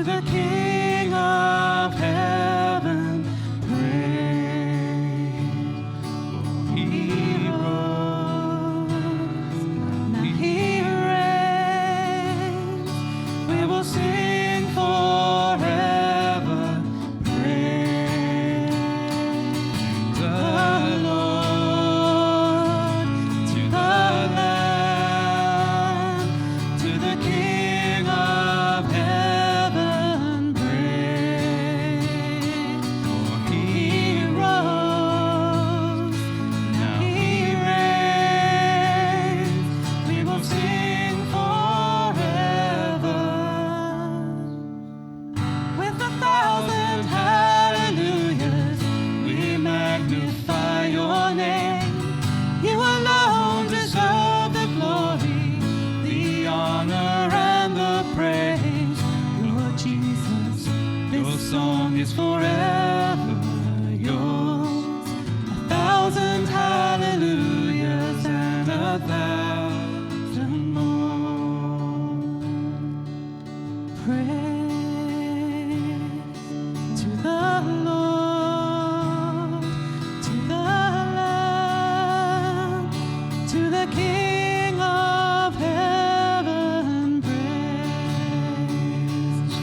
the King of heaven praise. For he rose, now he reigns. We will sing forever praise the Lord, to the Lamb, to the King of heaven praise. For he rose, now he reigns. We will sing forever with 1,000 hallelujahs. We magnify your name. You alone deserve the glory, the honor, and the praise. Lord Jesus, this song is forever yours. 1,000 hallelujahs and 1,000 more. Praise to the Lord, to the Lamb, to the King of heaven praise.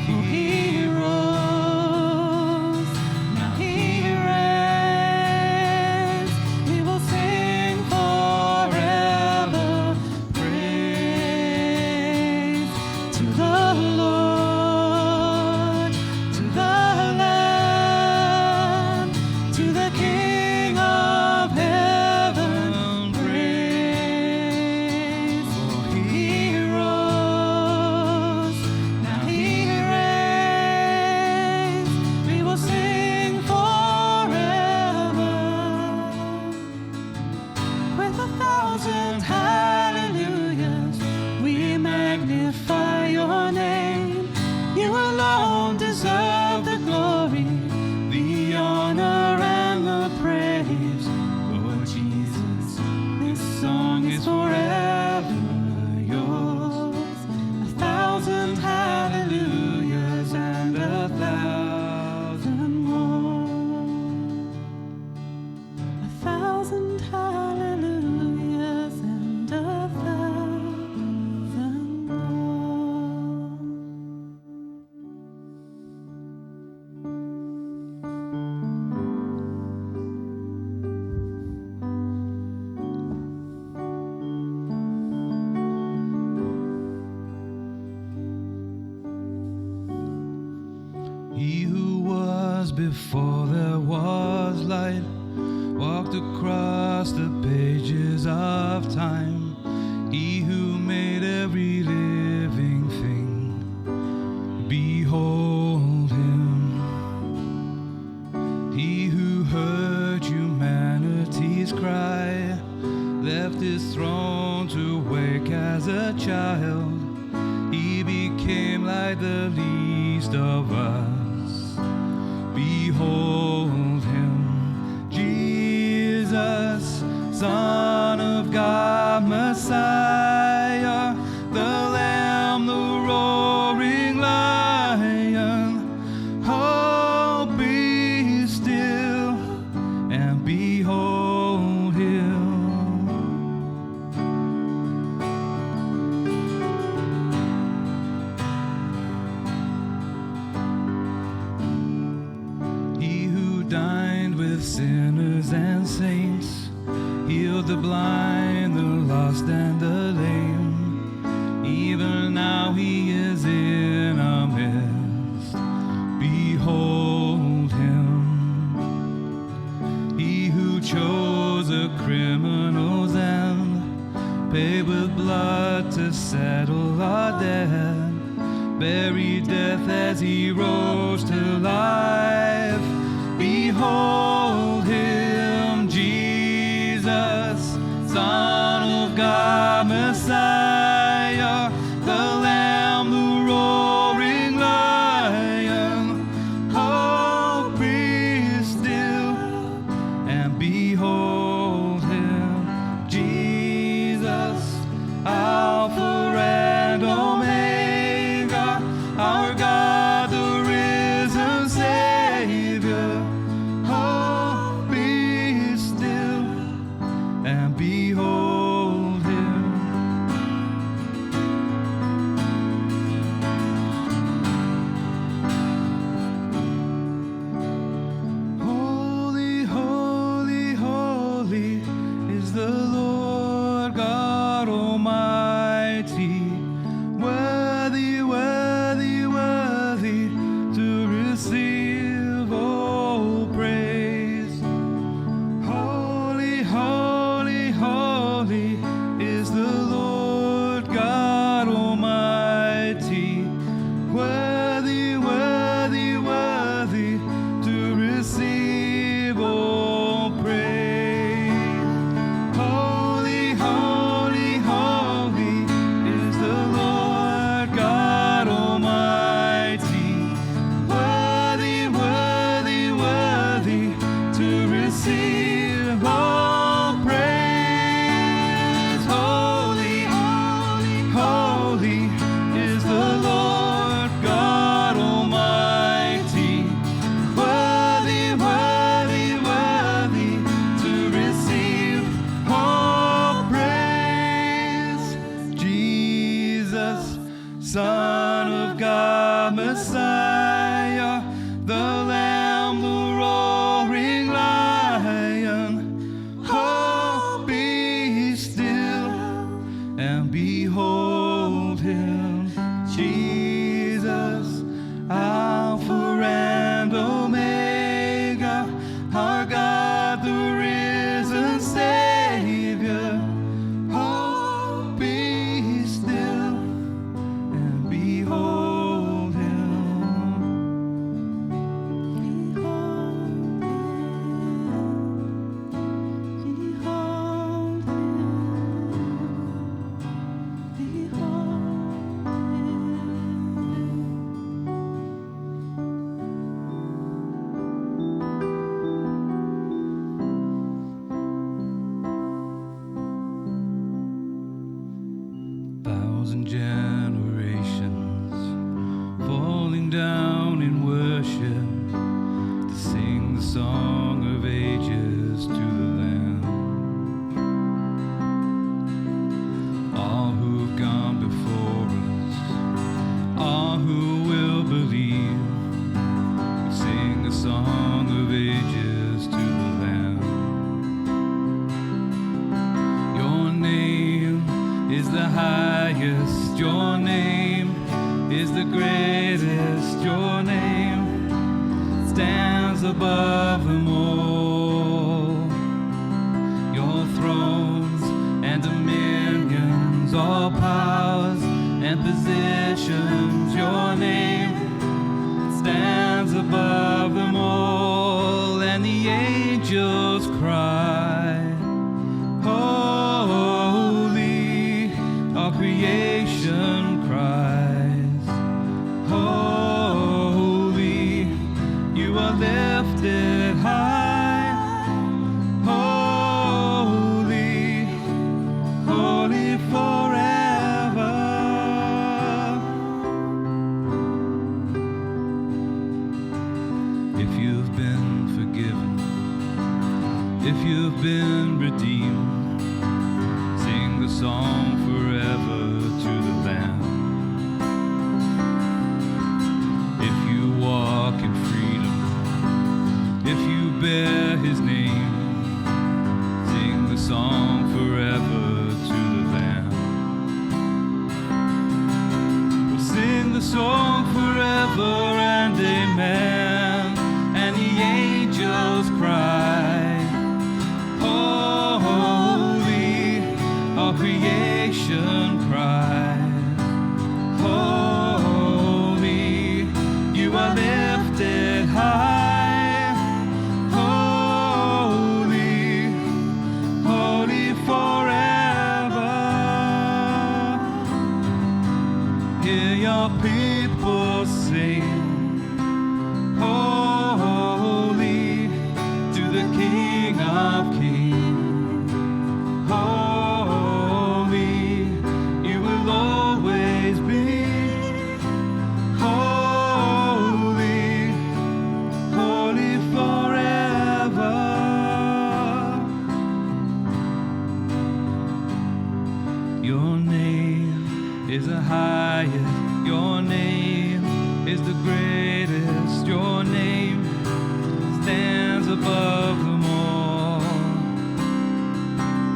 For he rose, now he reigns. We will sing forever praise to the Lord, to the Lamb, to the King of heaven praise. For he rose, now he reigns. We will sing forever with 1,000 hallelujahs. We magnify your name. You alone deserve the glory, the honor, and the praise. Lord Jesus, this song is forever yours. 1,000 hallelujahs and 1,000 more. 1,000 hallelujahs and 1,000 more. He who was before there was light walked across the pages of time. He who made every living thing, behold him. He who heard humanity's cry left his throne to wake as a child. He became like the least of us. Behold him, Jesus, Son of God, Messiah, the Lamb, the roaring Lion. Oh, be still and behold him. He who dined with sinners and saints, healed the blind, the lost, and the lame. Even now he is in our midst. Behold him. He who chose a criminal's end, paid with blood to settle our debt, buried death as he rose to life. Behold him, Jesus, Son of God, Messiah, the Lamb, the roaring Lion. Oh, be still and behold him, Jesus, Alpha and Omega, our God. your name stands above them all. Your thrones and dominions, all powers and positions, your name stands above them all. And the angels cry, holy, all creation cries, holy, you are lifted high, holy, holy forever. If you've been forgiven, if you've been redeemed, sing the song forever to the Lamb. If you walk in freedom, if you bear his name, sing the song forever to the Lamb. We'll sing the song forever and amen. And the angels cry, holy, all creation cries, holy, you are lifted high, holy, holy forever. Hear your people sing, holy, to the King of Kings. Holy, you will always be. Holy, holy forever. Your name is the highest, your name is the greatest, your name stands above them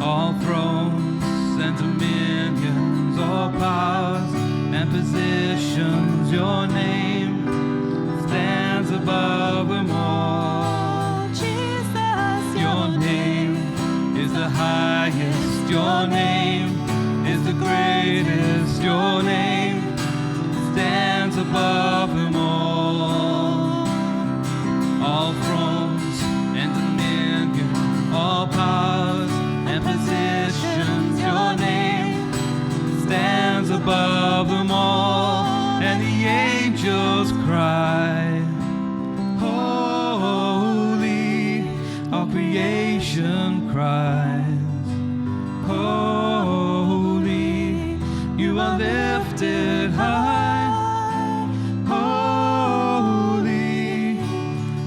all thrones and dominions, all powers and positions, your name stands above them all. Jesus, your name is the highest, your name is the greatest, your name stands above them all thrones and dominion, all powers and positions, your name stands above them all. And the angels cry, holy, all creation cries, holy, you are lifted high, holy,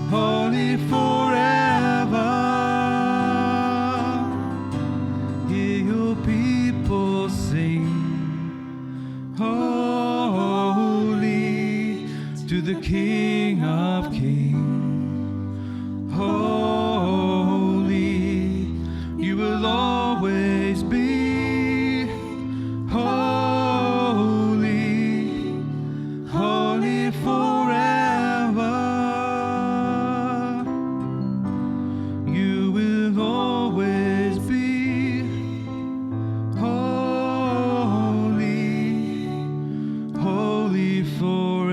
holy forever. Hear your people sing, holy, to the King of Kings. Holy, you will always be. Holy, holy forever. You will always be. Holy, holy forever.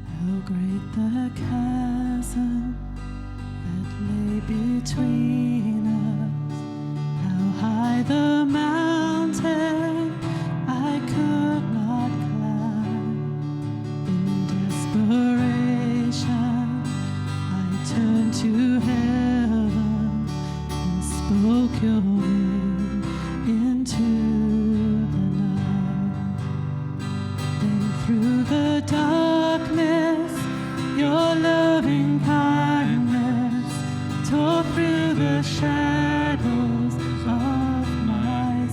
How great the chasm that lay between us, how high the mountain I could not climb. In desperation, I turned to heaven and spoke your name into the night. Then through the darkness, your loving kindness tore through the shadows of my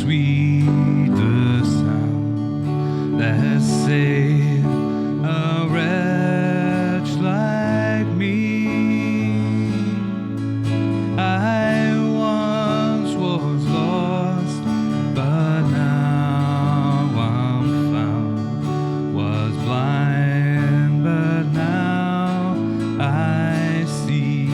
sweet the sound that saved a wretch like me. I once was lost, but now I'm found. Was blind, but now I see.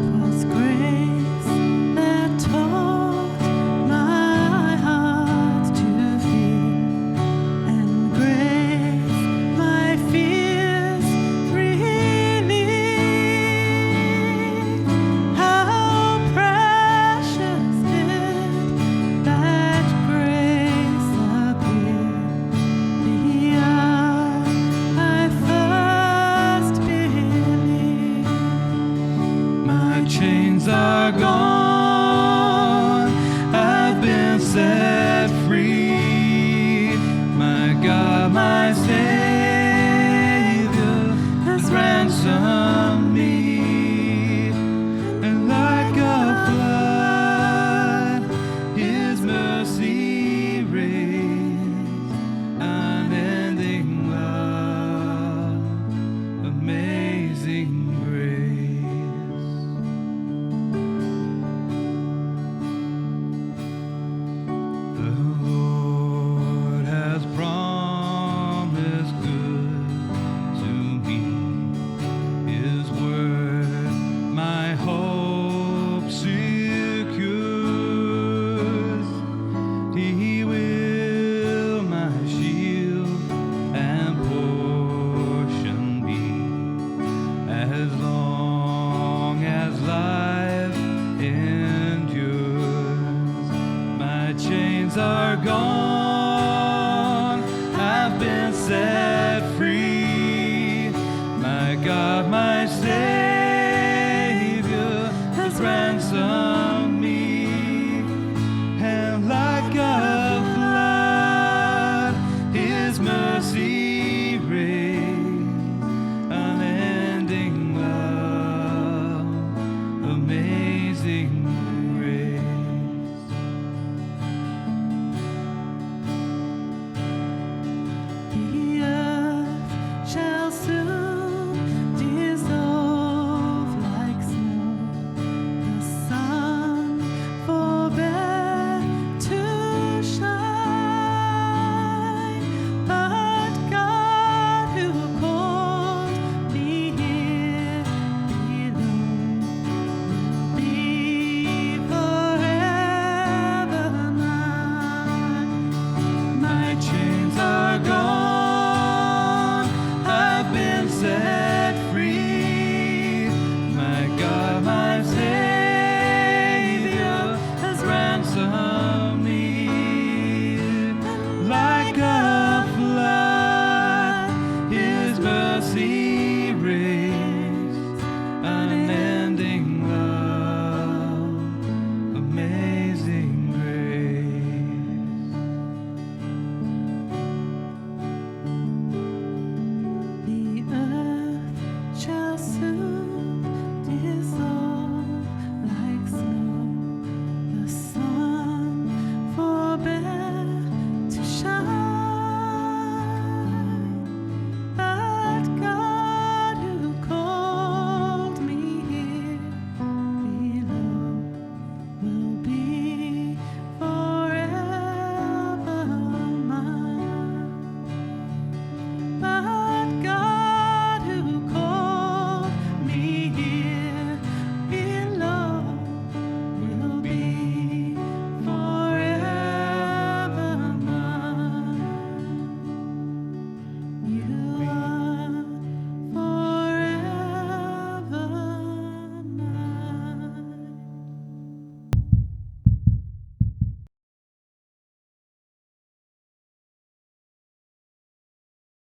'Twas grace that taught my heart to fear, and grace my fears relieved. How precious did that grace appear the hour I first believed. My chains are gone, I've been set free. My God, my Savior has ransomed me. And like a flood, His mercy raised, unending love, amazing grace. The Lord has promised good to me. His word my hope secures. He will my shield and portion be, as long as life endures. My chains are gone,